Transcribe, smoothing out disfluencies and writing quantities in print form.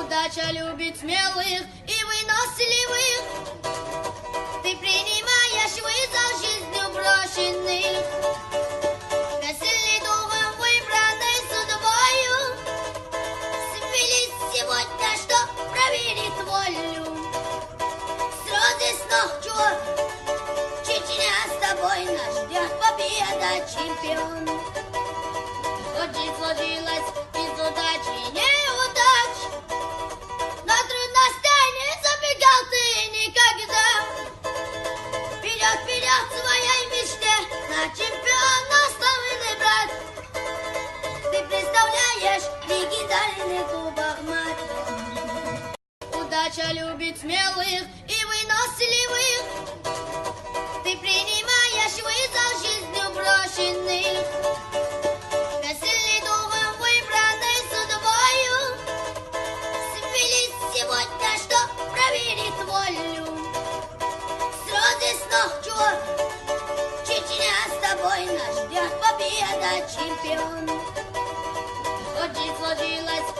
Удача любит смелых и выносливых. Ты принимаешь вызов жизнью брошенных. Весельный духом выбранной судьбою. Свелись сегодня, что проверит волю. Слезы с ног чур. Чечня с тобой нас ждет победа, чемпион. Хоть жизнь сложилась из удачи и неудач, но трудностей не забегал ты никогда. Вперед, вперед к своей мечте, на чемпиона славный брат. Ты представляешь легендарный кубок мать. Удача любит смелых и выносливых. Ты принимаешь вызов жизнью брошенных. Весельный духом выбранной судьбою. Свелись сегодня, что проверит волю. Слезы с ног чур. Чечня с тобой нас ждет победа, чемпион. Хоть жизнь сложилась